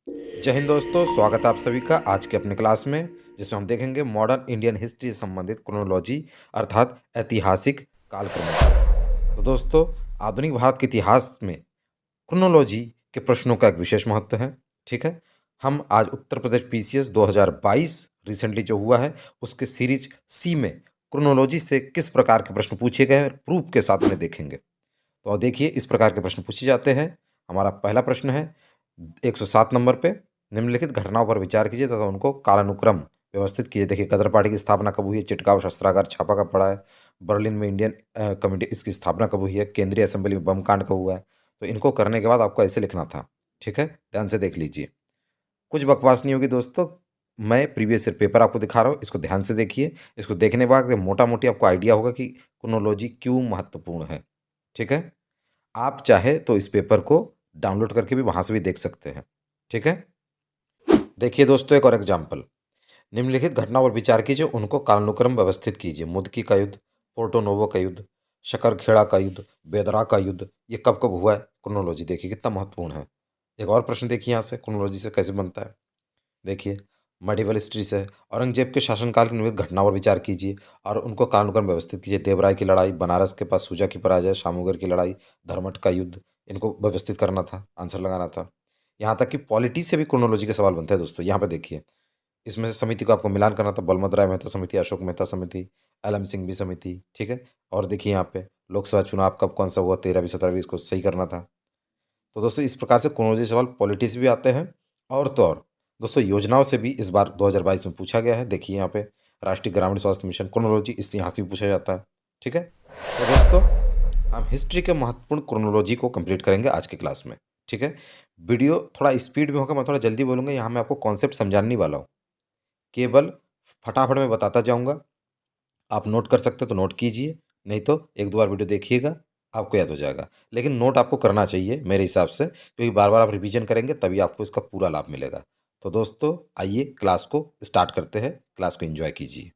जय हिंद दोस्तों, स्वागत है आप सभी का आज के अपने क्लास में, जिसमें हम देखेंगे मॉडर्न इंडियन हिस्ट्री से संबंधित क्रोनोलॉजी अर्थात ऐतिहासिक कालक्रमों को। तो दोस्तों, आधुनिक भारत के इतिहास में क्रोनोलॉजी के प्रश्नों का एक विशेष महत्व है। ठीक है, हम आज उत्तर प्रदेश पीसीएस 2022 रिसेंटली जो हुआ है उसके सीरीज सी में क्रोनोलॉजी से किस प्रकार के प्रश्न पूछे गए हैं प्रूफ के साथ में देखेंगे। तो देखिए, इस प्रकार के प्रश्न पूछे जाते हैं। हमारा पहला प्रश्न है 107 नंबर पे, निम्नलिखित घटनाओं पर विचार कीजिए तथा उनको कालानुक्रम व्यवस्थित कीजिए। देखिए, गदर पार्टी की स्थापना कब हुई है, चिटगांव शस्त्रागार छापा कब पड़ा है, बर्लिन में इंडियन कम्युनिटी इसकी स्थापना कब हुई है, केंद्रीय असेंबली में बम कांड कब हुआ है। तो इनको करने के बाद आपको ऐसे लिखना था। ठीक है, ध्यान से देख लीजिए, कुछ बकवास नहीं होगी दोस्तों। मैं प्रीवियस ईयर पेपर आपको दिखा रहा हूँ, इसको ध्यान से देखिए। इसको देखने के बाद मोटा मोटी आपको आइडिया होगा कि क्रोनोलॉजी क्यों महत्वपूर्ण है। ठीक है, आप चाहे तो इस पेपर को डाउनलोड करके भी वहां से भी देख सकते हैं। ठीक है, देखिए दोस्तों, एक और एग्जाम्पल, निम्नलिखित घटनाओं पर विचार कीजिए, उनको कालानुक्रम व्यवस्थित कीजिए। मुदकी का युद्ध, पोर्टो नोवो का युद्ध, शकरखेड़ा का युद्ध, बेदरा का युद्ध, ये कब कब हुआ है। क्रोनोलॉजी देखिए कितना महत्वपूर्ण है। एक और प्रश्न देखिए यहाँ से क्रोनोलॉजी से कैसे बनता है। देखिए, मेडिवल हिस्ट्री से औरंगजेब के शासनकाल की निम्नलिखित घटनाओं पर विचार कीजिए और उनको कालानुक्रम व्यवस्थित कीजिए। देवराय की लड़ाई, बनारस के पास सूजा की पराजय, शामूगर की लड़ाई, धर्मट का युद्ध, इनको व्यवस्थित करना था, आंसर लगाना था। यहाँ तक कि पॉलिटी से भी क्रोनोलॉजी के सवाल बनते हैं दोस्तों। यहाँ पे देखिए, इसमें से समिति को आपको मिलान करना था, बलमद राय मेहता समिति, अशोक मेहता समिति, एल एम सिंघवी समिति। ठीक है, और देखिए यहाँ पे लोकसभा चुनाव कब कौन सा हुआ, 13वीं 17वीं, इसको सही करना था। तो दोस्तों, इस प्रकार से क्रोनोलॉजी सवाल पॉलिटी से भी आते हैं और तो और दोस्तों योजनाओं से भी इस बार 2022 में पूछा गया है। देखिए यहाँ पे राष्ट्रीय ग्रामीण स्वास्थ्य मिशन क्रोनोलॉजी इस यहाँ से भी पूछा जाता है। ठीक है, तो दोस्तों हम हिस्ट्री के महत्वपूर्ण क्रोनोलॉजी को कंप्लीट करेंगे आज के क्लास में। ठीक है, वीडियो थोड़ा स्पीड में होगा, मैं थोड़ा जल्दी बोलूँगा। यहाँ मैं आपको कॉन्सेप्ट समझाने वाला हूँ, केवल फटाफट में बताता जाऊँगा। आप नोट कर सकते हो तो नोट कीजिए, नहीं तो एक दो बार वीडियो देखिएगा, आपको याद हो जाएगा। लेकिन नोट आपको करना चाहिए मेरे हिसाब से, क्योंकि बार बार आप रिवीजन करेंगे तभी आपको इसका पूरा लाभ मिलेगा। तो दोस्तों आइए क्लास को स्टार्ट करते हैं, क्लास को एंजॉय कीजिए।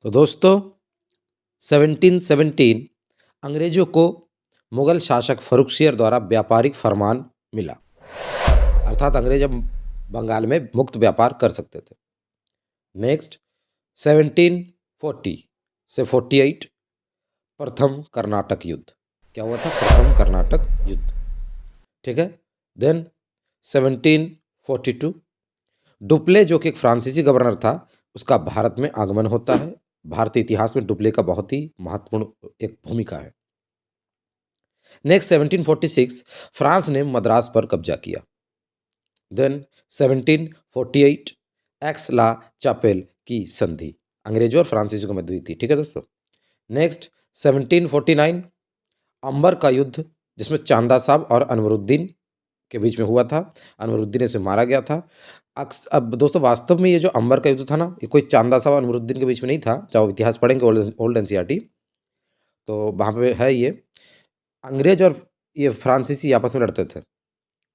तो दोस्तों, 1717 अंग्रेजों को मुगल शासक फर्रुखसियर द्वारा व्यापारिक फरमान मिला, अर्थात अंग्रेज अब बंगाल में मुक्त व्यापार कर सकते थे। नेक्स्ट, 1740 से 48 प्रथम कर्नाटक युद्ध। क्या हुआ था? प्रथम कर्नाटक युद्ध। ठीक है, देन 1742 डुप्ले, जो कि एक फ्रांसीसी गवर्नर था, उसका भारत में आगमन होता है। भारतीय इतिहास में डुप्ले का बहुत ही महत्वपूर्ण एक भूमिका है। नेक्स्ट, 1746 फ्रांस ने मद्रास पर कब्जा किया। देन 1748 एक्स ला चापेल की संधि, अंग्रेजों और फ्रांसीसियों के मध्य हुई थी। ठीक है दोस्तों। नेक्स्ट, 1749 अंबर का युद्ध, जिसमें चांदा साहब और अनवरुद्दीन के बीच में हुआ था। अनवरुद्दीन इसमें मारा गया था। अब दोस्तों, वास्तव में ये जो अंबर का युद्ध था ना, ये कोई चांदा साहब अनवरुद्दीन के बीच में नहीं था। चाहे इतिहास पढ़ेंगे ओल्ड एनसीईआरटी, तो वहाँ पे है ये अंग्रेज और ये फ्रांसीसी आपस में लड़ते थे।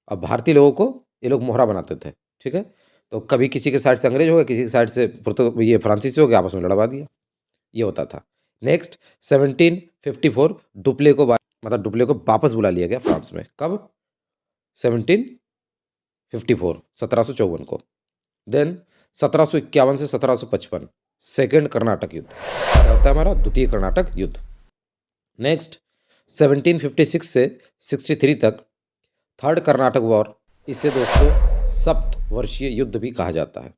अब भारतीय लोगों को ये लोग मोहरा बनाते थे। ठीक है, तो कभी किसी के साइड से अंग्रेज हो गए, किसी के साइड से ये फ्रांसीसी हो गए, आपस में लड़वा दिया, ये होता था। नेक्स्ट, 1754 मतलब डुप्ले को वापस बुला लिया गया फ्रांस में। कब? 1754, 1754 को। देन 1751 से 1755 सेकेंड कर्नाटक युद्ध, क्या होता है हमारा? द्वितीय कर्नाटक युद्ध। नेक्स्ट, 1756 से 63 तक थर्ड कर्नाटक वॉर, इसे दोस्तों सप्तवर्षीय युद्ध भी कहा जाता है।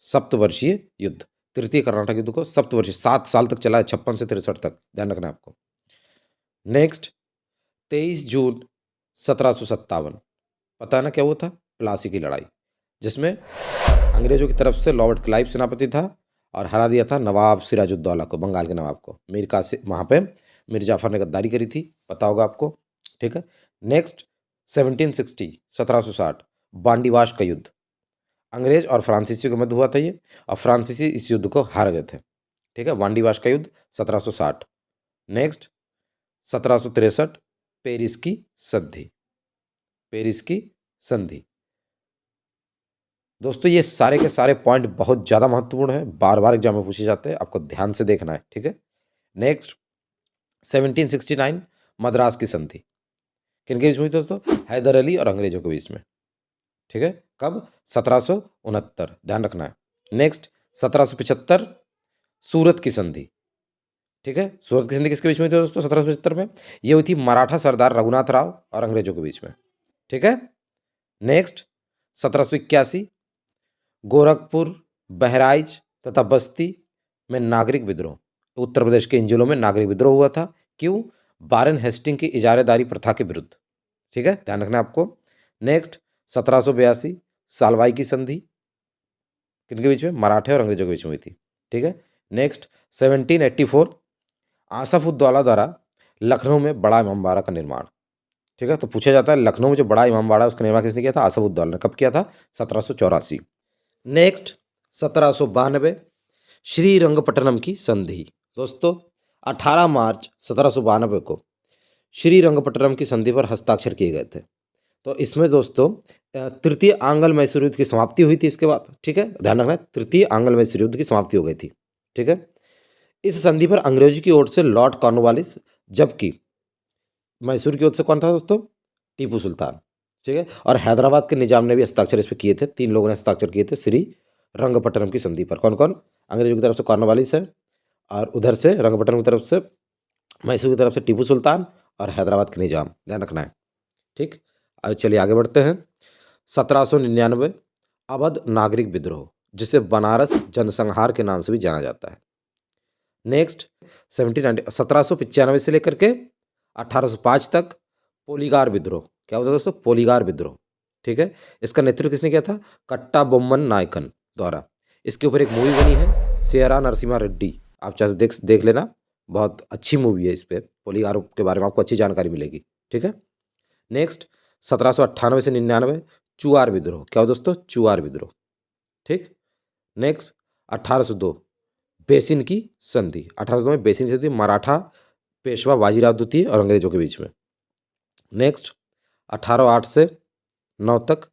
सप्तवर्षीय युद्ध, तृतीय कर्नाटक युद्ध को सप्तवर्षीय, 7 साल तक चला है, 56 से 63 तक, ध्यान रखना है आपको। नेक्स्ट, 23 जून 1757, पता है ना क्या हुआ था? प्लासी की लड़ाई, जिसमें अंग्रेजों की तरफ से लॉर्ड क्लाइव सेनापति था और हरा दिया था नवाब सिराजुद्दौला को, बंगाल के नवाब को। मीर कासिम, वहाँ पे मीर जाफर ने गद्दारी करी थी, पता होगा आपको। ठीक है। नेक्स्ट, 1760, 1760 बांडीवाश का युद्ध, अंग्रेज और फ्रांसीसियों के मध्य हुआ था ये, और फ्रांसीसी इस युद्ध को हार गए थे। ठीक है, बांडीवाश का युद्ध 1760। नेक्स्ट, 1763 पेरिस की संधि, पेरिस की संधि। दोस्तों, ये सारे के सारे पॉइंट बहुत ज़्यादा महत्वपूर्ण है, बार बार एग्जाम में पूछे जाते हैं, आपको ध्यान से देखना है। ठीक है। नेक्स्ट, 1769 मद्रास की संधि, किनके बीच में हुई दोस्तों? हैदर अली और अंग्रेजों के बीच में। ठीक है, कब? 1769, ध्यान रखना है। नेक्स्ट 1775 सूरत की संधि, ठीक है। सूरत की संधि किसके बीच में थी दोस्तों 1775 में? ये हुई थी मराठा सरदार रघुनाथ राव और अंग्रेजों के बीच में, ठीक है। नेक्स्ट 1781 गोरखपुर, बहराइच तथा बस्ती में नागरिक विद्रोह, उत्तर प्रदेश के इन जिलों में नागरिक विद्रोह हुआ था। क्यों? वारेन हेस्टिंग की इजारेदारी प्रथा के विरुद्ध, ठीक है, ध्यान रखना है आपको। नेक्स्ट 1782 सालवाई की संधि, किनके बीच में? मराठे और अंग्रेजों के बीच में हुई थी, ठीक है। नेक्स्ट 1784 आसफउद्दौला द्वारा लखनऊ में बड़ा इमामबाड़ा का निर्माण, ठीक है। तो पूछा जाता है लखनऊ में जो बड़ा इमामबाड़ा उसका निर्माण किसने किया था? आसफउद्दौला ने। कब किया था? 1784। नेक्स्ट 1792 श्रीरंगपट्टनम की संधि, दोस्तों 18 मार्च 1792 को श्रीरंगपट्टनम की संधि पर हस्ताक्षर किए गए थे। तो इसमें दोस्तों तृतीय आंग्ल मैसूर युद्ध की समाप्ति हुई थी इसके बाद, ठीक है, ध्यान रखना है, तृतीय आंग्ल मैसूर युद्ध की समाप्ति हो गई थी, ठीक है। इस संधि पर अंग्रेजों की ओर से लॉर्ड कॉर्नवालिस, जबकि मैसूर की ओर से कौन था दोस्तों? टीपू सुल्तान, ठीक है। और हैदराबाद के निजाम ने भी हस्ताक्षर इस पर किए थे, 3 लोगों ने हस्ताक्षर किए थे श्रीरंगपट्टनम की संधि पर। कौन कौन? अंग्रेजों की तरफ से कॉर्नवालिस है, और उधर से रंगपट्टनम की तरफ से, मैसूर की तरफ से टीपू सुल्तान, और हैदराबाद के निजाम, ध्यान रखना है, ठीक। अब चलिए आगे बढ़ते हैं। 1799 अवध नागरिक विद्रोह, जिसे बनारस जनसंहार के नाम से भी जाना जाता है। नेक्स्ट 1795 से लेकर के 1805 तक पोलीगार विद्रोह, क्या होता है दोस्तों? पोलीगार विद्रोह, ठीक है। इसका नेतृत्व किसने किया था? कट्टा बोम्मन नायकन द्वारा। इसके ऊपर एक मूवी बनी है सेरा नरसिम्हा रेड्डी, आप चाहे देख लेना, बहुत अच्छी मूवी है। इस पर पोलीगार के बारे में आपको अच्छी जानकारी मिलेगी, ठीक है। नेक्स्ट 1798 से 99 चुआर विद्रोह, क्या हो दोस्तों? चुआर विद्रोह, ठीक। नेक्स्ट 1802 बेसिन की संधि, 1802 में बेसिन की संधि, मराठा पेशवा बाजीराव द्वितीय और अंग्रेजों के बीच में। नेक्स्ट 1808 से 9 तक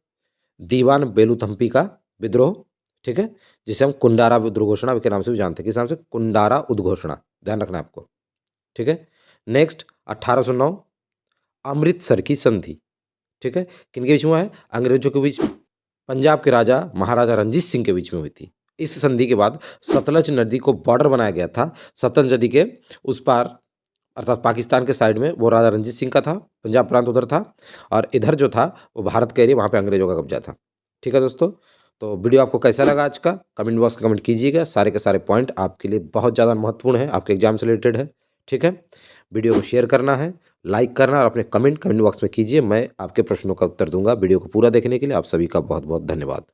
दीवान बेलूथम्पी का विद्रोह, ठीक है, जिसे हम कुंडारा विद्रोह घोषणा के नाम से भी जानते हैं। किस नाम से? कुंडारा उद्घोषणा, ध्यान रखना है आपको, ठीक है। नेक्स्ट 1809 अमृतसर की संधि, ठीक है, किनके बीच में है? अंग्रेजों के बीच, पंजाब के राजा महाराजा रंजीत सिंह के बीच में हुई थी। इस संधि के बाद सतलज नदी को बॉर्डर बनाया गया था। सतलज नदी के उस पार अर्थात पाकिस्तान के साइड में वो राजा रंजीत सिंह का था, पंजाब प्रांत उधर था, और इधर जो था वो भारत का एरिया, वहाँ पे अंग्रेजों का कब्जा था, ठीक है दोस्तों। तो वीडियो आपको कैसा लगा आज का? कमेंट बॉक्स में कमेंट कीजिएगा। सारे के सारे पॉइंट आपके लिए बहुत ज़्यादा महत्वपूर्ण है, आपके एग्जाम से रिलेटेड है, ठीक है। वीडियो को शेयर करना है, लाइक करना, और अपने कमेंट बॉक्स में कीजिए। मैं आपके प्रश्नों का उत्तर दूंगा। वीडियो को पूरा देखने के लिए आप सभी का बहुत बहुत धन्यवाद।